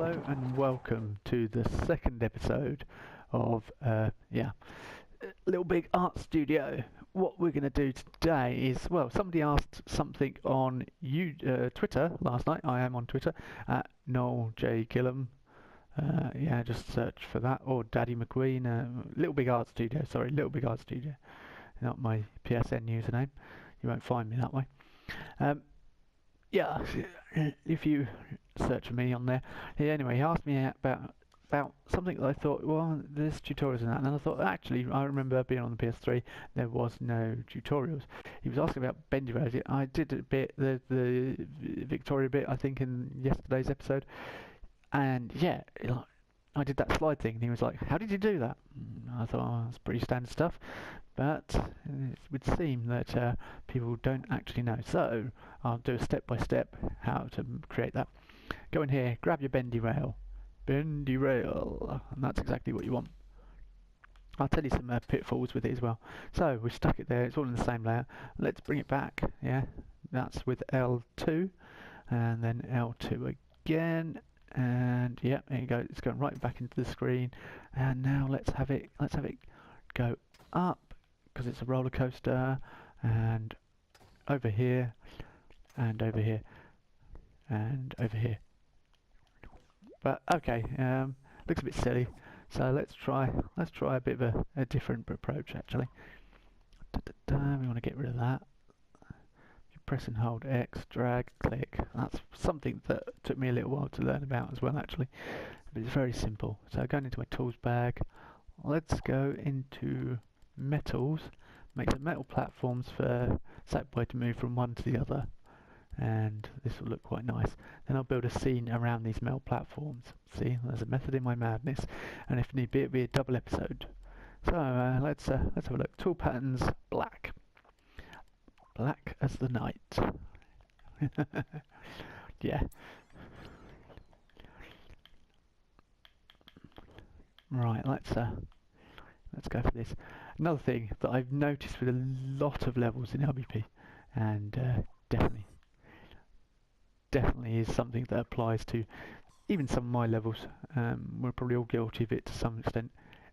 Hello and welcome to the second episode of LittleBigArt Studio. What we're going to do today is, well, somebody asked something on Twitter last night. I am on Twitter at Noel J Gillum. Just search for that, or Daddy McQueen. LittleBigArt Studio, sorry, LittleBigArt Studio, not my PSN username. You won't find me that way. If you search for me on there. Anyway, he asked me about something that I thought, well, there's tutorials in that, and then I thought, actually, I remember being on the PS3, there was no tutorials. He was asking about bendy rails. I did a bit, the Victoria bit, I think, in yesterday's episode, and yeah, I did that slide thing, and he was like, how did you do that? And I thought, oh, that's pretty standard stuff, but it would seem that people don't actually know. So I'll do a step-by-step how to create that. Go in here, grab your bendy rail, and that's exactly what you want. I'll tell you some pitfalls with it as well. So we've stuck it there, it's all in the same layer. Let's bring it back, that's with L2, and then L2 again. And yeah, there you go. It's going right back into the screen. And now let's have it go up, because it's a roller coaster. And over here, and over here, and over here. But okay, looks a bit silly. So let's try a bit of a different approach actually. We want to get rid of that. Press and hold X, drag, click. That's something that took me a little while to learn about as well actually, but it's very simple. So going into my tools bag, let's go into metals, make some metal platforms for Sackboy to move from one to the other, and this will look quite nice. Then I'll build a scene around these metal platforms. See, there's a method in my madness, and if need be, it'll be a double episode. So let's have a look. Tool patterns, black. Black as the night. Yeah. Right, let's go for this. Another thing that I've noticed with a lot of levels in LBP, and definitely is something that applies to even some of my levels. We're probably all guilty of it to some extent.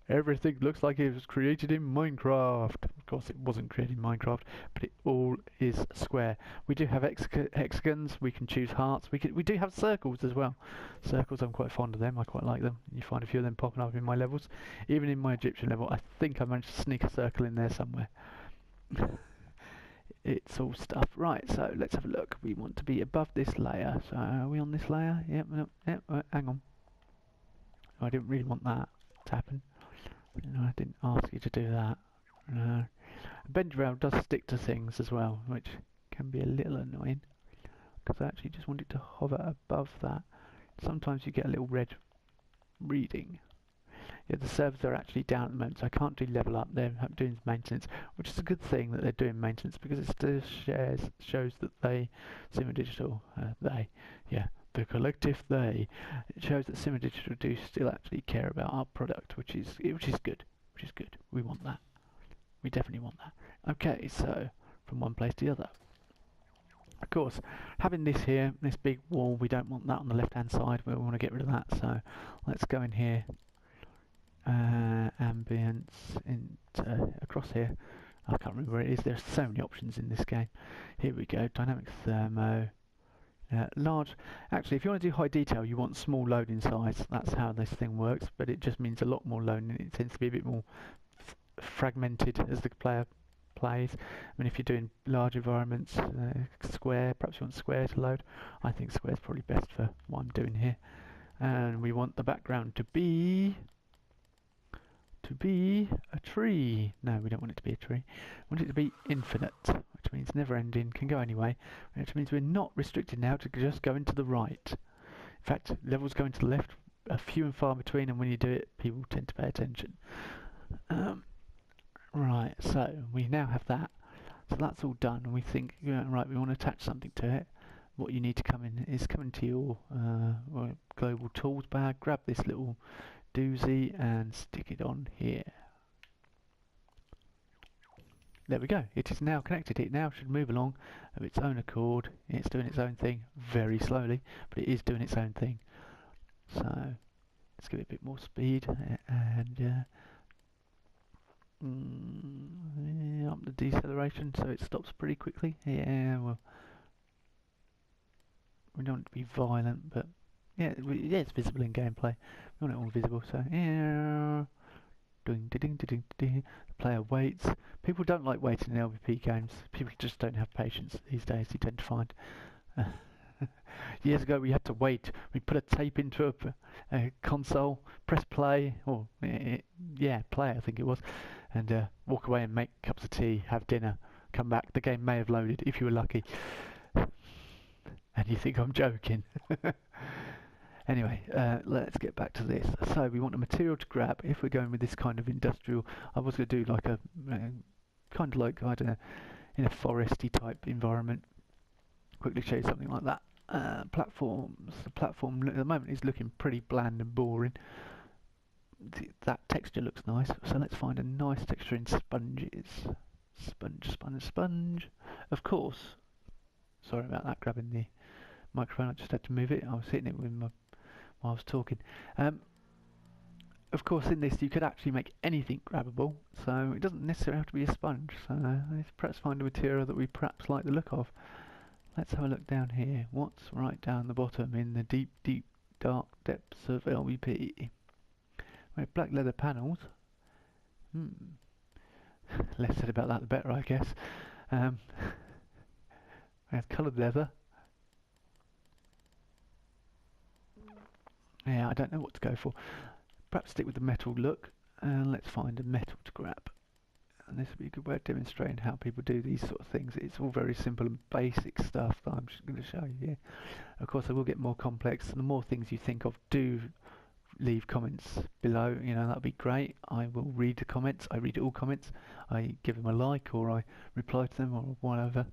Everything looks like it was created in Minecraft. Of course, it wasn't created in Minecraft, but it all is square. We do have hexagons. We can choose hearts. We do have circles as well. Circles, I'm quite fond of them. I quite like them. You find a few of them popping up in my levels. Even in my Egyptian level, I think I managed to sneak a circle in there somewhere. It's all stuff. Right, so let's have a look. We want to be above this layer. So are we on this layer? Yep, hang on. I didn't really want that to happen. No, I didn't ask you to do that. A bendy rail does stick to things as well, which can be a little annoying, because I actually just want it to hover above that. Sometimes you get a little red reading. Yeah, the servers are actually down at the moment, so I can't do level up. They're doing maintenance, which is a good thing that they're doing maintenance, because it still shows that Simmer Digital, the collective they, it shows that Simmer Digital do still actually care about our product, which is good. We want that. We definitely want that. Okay, so from one place to the other. Of course, having this here, this big wall, we don't want that on the left-hand side. We want to get rid of that. So let's go in here. Ambience across here. I can't remember where it is. There's so many options in this game. Here we go. Dynamic thermo. Large. Actually, if you want to do high detail, you want small loading size. That's how this thing works, but it just means a lot more loading. It tends to be a bit more fragmented as the player plays. I mean, if you're doing large environments, square, perhaps you want square to load. I think square is probably best for what I'm doing here. And we want the background to be a tree. No, we don't want it to be a tree. We want it to be infinite, which means never ending, can go anyway, which means we're not restricted now to just going to the right. In fact, levels going to the left are few and far between, and when you do it, people tend to pay attention. Right, so we now have that. So that's all done, and we think, right, we want to attach something to it. What you need to come into your global tools bag, grab this little doozy and stick it on here. There we go. It is now connected. It now should move along of its own accord. It's doing its own thing very slowly, but it is doing its own thing. So let's give it a bit more speed and up the deceleration so it stops pretty quickly. Yeah, well, we don't want it to be violent, but yeah, it's visible in gameplay. We want it all visible, so yeah. Ding, ding, ding, ding, ding. The player waits. People don't like waiting in LVP games. People just don't have patience these days, you tend to find. Years ago we had to wait. We put a tape into a console, press play, or yeah, play I think it was, and walk away and make cups of tea, have dinner, come back. The game may have loaded if you were lucky. And you think I'm joking. Anyway, let's get back to this. So we want a material to grab. If we're going with this kind of industrial, I was going to do like a kind of like, I don't know, in a foresty type environment. Quickly show you something like that. Platforms. The platform at the moment is looking pretty bland and boring. That texture looks nice, so let's find a nice texture in sponges. Sponge, sponge, sponge. Of course. Sorry about that, grabbing the microphone. I just had to move it. I was hitting it with my while I was talking. Of course, in this you could actually make anything grabbable, so it doesn't necessarily have to be a sponge. So let's perhaps find a material that we perhaps like the look of. Let's have a look down here. What's right down the bottom in the deep, deep, dark depths of LVP? We have black leather panels. Less said about that the better, I guess. We have coloured leather. Yeah, I don't know what to go for. Perhaps stick with the metal look, and let's find a metal to grab. And this would be a good way of demonstrating how people do these sort of things. It's all very simple and basic stuff that I'm just going to show you here. Of course, I will get more complex, and the more things you think of, do leave comments below. You know, that'd be great. I will read the comments. I read all comments. I give them a like, or I reply to them, or whatever.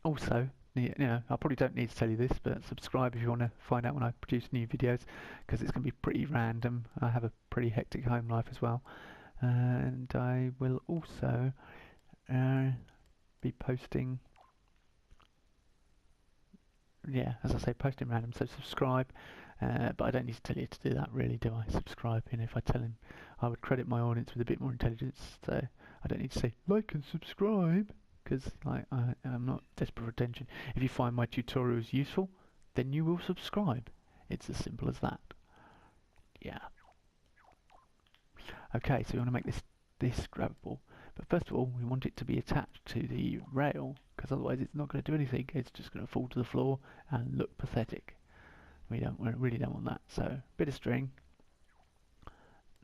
Also, you know, I probably don't need to tell you this, but subscribe if you want to find out when I produce new videos, because it's going to be pretty random. I have a pretty hectic home life as well. And I will also be posting, yeah, as I say, posting random, so subscribe, but I don't need to tell you to do that really, do I? Subscribe, and if I tell him, I would credit my audience with a bit more intelligence, so I don't need to say like and subscribe, because like, I'm not desperate for attention. If you find my tutorials useful, then you will subscribe. It's as simple as that. Yeah. Okay, so we want to make this grabbable, but first of all we want it to be attached to the rail, because otherwise it's not going to do anything. It's just going to fall to the floor and look pathetic. We really don't want that. So bit of string.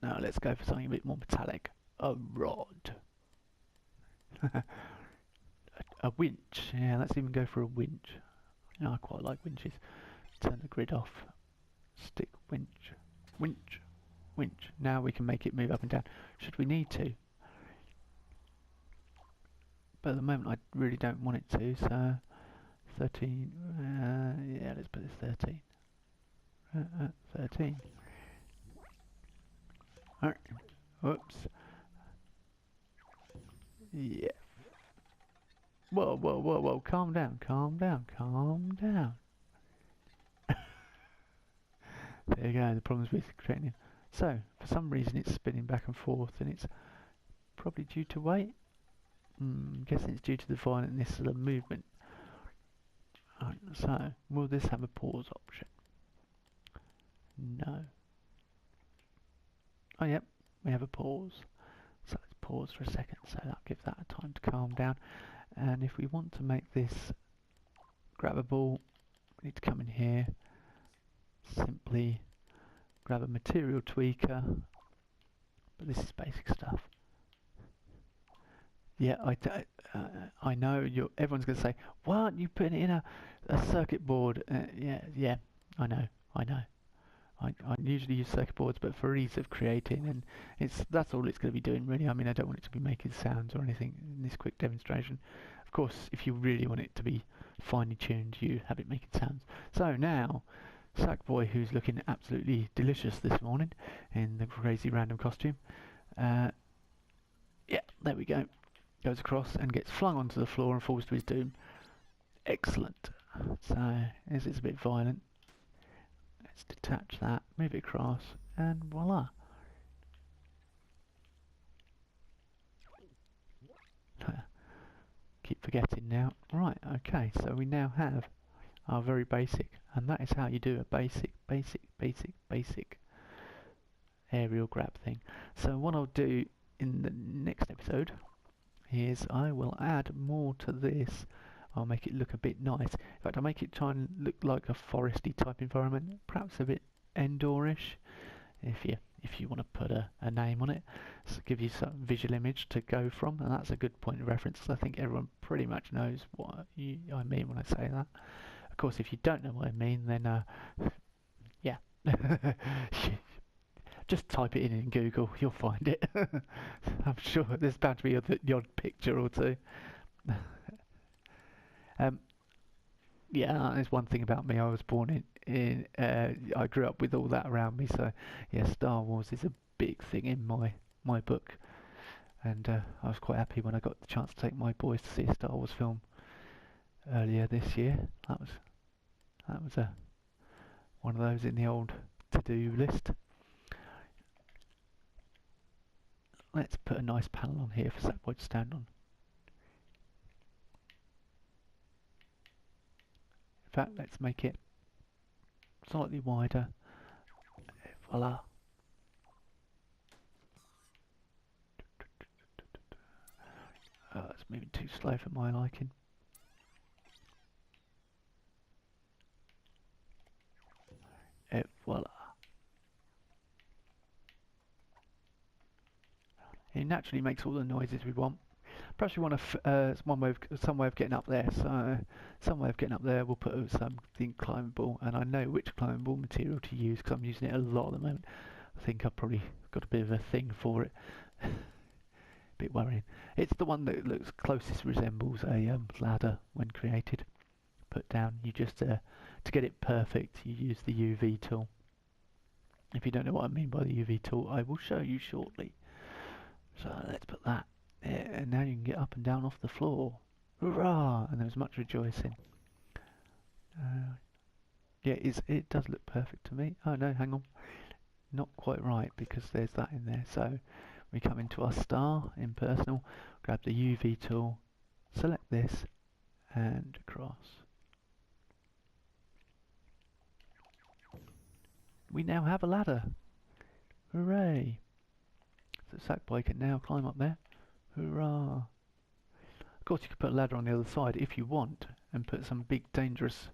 Now let's go for something a bit more metallic. A rod. a winch. Yeah, let's even go for a winch. Yeah, I quite like winches. Turn the grid off. Stick winch. Winch. Winch. Now we can make it move up and down should we need to, but at the moment I really don't want it to, so 13, yeah, let's put this 13. 13. Alright, whoops. Yeah. Whoa, whoa, whoa, whoa, calm down, calm down, calm down. There you go, the problem's with creating. So, for some reason it's spinning back and forth, and it's probably due to weight. I'm guessing it's due to the violentness of the movement. Right, so, will this have a pause option? No. Oh, yep, we have a pause. So let's pause for a second, so that'll give that a time to calm down. And if we want to make this grabbable, we need to come in here, simply grab a material tweaker, but this is basic stuff. Yeah, I know everyone's going to say, why aren't you putting it in a circuit board? Yeah, I know. I usually use circuit boards, but for ease of creating, and that's all it's going to be doing really. I mean, I don't want it to be making sounds or anything in this quick demonstration. Of course, if you really want it to be finely tuned, you have it making sounds. So now, Sackboy, who's looking absolutely delicious this morning in the crazy random costume, yeah, there we go, goes across and gets flung onto the floor and falls to his doom. Excellent. So, as it's a bit violent, let's let's detach that, move it across, and voila. Keep forgetting now. Right, okay, so we now have our very basic, and that is how you do a basic aerial grab thing. So what I'll do in the next episode is I will add more to this. I'll make it look a bit nice. In fact, I'll make it try and look like a foresty type environment, perhaps a bit Endorish, if you want to put a name on it. So give you some visual image to go from, and that's a good point of reference. I think everyone pretty much knows what I mean when I say that. Of course, if you don't know what I mean, then yeah. Just type it in Google, you'll find it. I'm sure there's bound to be the odd picture or two. Yeah, there's one thing about me. I was born I grew up with all that around me. So, yeah, Star Wars is a big thing in my book. And I was quite happy when I got the chance to take my boys to see a Star Wars film earlier this year. That was one of those in the old to-do list. Let's put a nice panel on here for Sackboy to stand on. In fact, let's make it slightly wider. Voila. Oh, it's moving too slow for my liking. Voila. It naturally makes all the noises we want. Perhaps we want some way of getting up there. So some way of getting up there, we'll put something climbable, and I know which climbable material to use because I'm using it a lot at the moment. I think I've probably got a bit of a thing for it. Bit worrying. It's the one that looks closest resembles a ladder when created. Put down. You just to get it perfect, you use the UV tool. If you don't know what I mean by the UV tool, I will show you shortly. So let's put that there, and now you can get up and down off the floor. Hurrah! And there's much rejoicing. Yeah, it does look perfect to me. Oh no, hang on. Not quite right, because there's that in there. So we come into our star in personal, grab the UV tool, select this, and across. We now have a ladder. Hooray! So Sackboy can now climb up there. Hurrah! Of course, you could put a ladder on the other side if you want, and put some big dangerous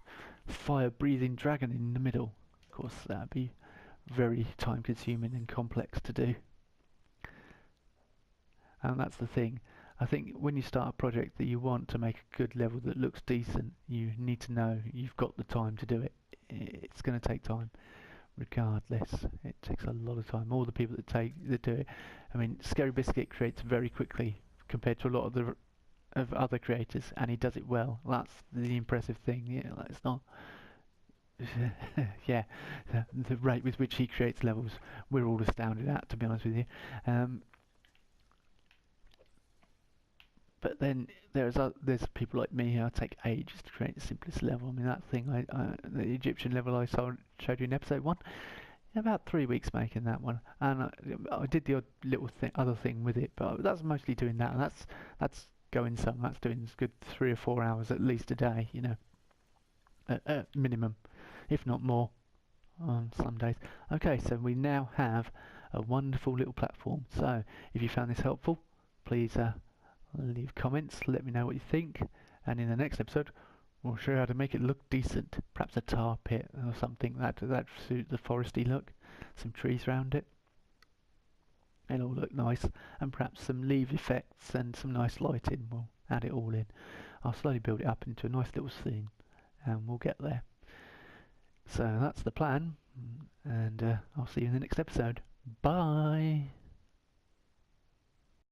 fire-breathing dragon in the middle. Of course, that'd be very time-consuming and complex to do. And that's the thing. I think when you start a project that you want to make a good level that looks decent, you need to know you've got the time to do it. It's going to take time. Regardless, it takes a lot of time. All the people that do it, I mean, Scary Biscuit creates very quickly compared to a lot of other creators, and he does it well. That's the impressive thing. Yeah, that's not. Yeah, the rate with which he creates levels, we're all astounded at, to be honest with you. But then there's people like me who take ages to create the simplest level. I mean, that thing, the Egyptian level I showed you in episode 1, about 3 weeks making that one, and I did the odd little other thing with it, but that's mostly doing that, and that's going some. That's doing a good 3 or 4 hours at least a day, you know, at minimum, if not more, on some days. Okay, so we now have a wonderful little platform. So if you found this helpful, please leave comments, let me know what you think, and in the next episode we'll show you how to make it look decent. Perhaps a tar pit or something that suit the foresty look, some trees around it, it'll look nice, and perhaps some leaf effects and some nice lighting. We'll add it all in. I'll slowly build it up into a nice little scene, and we'll get there. So that's the plan, and I'll see you in the next episode. Bye!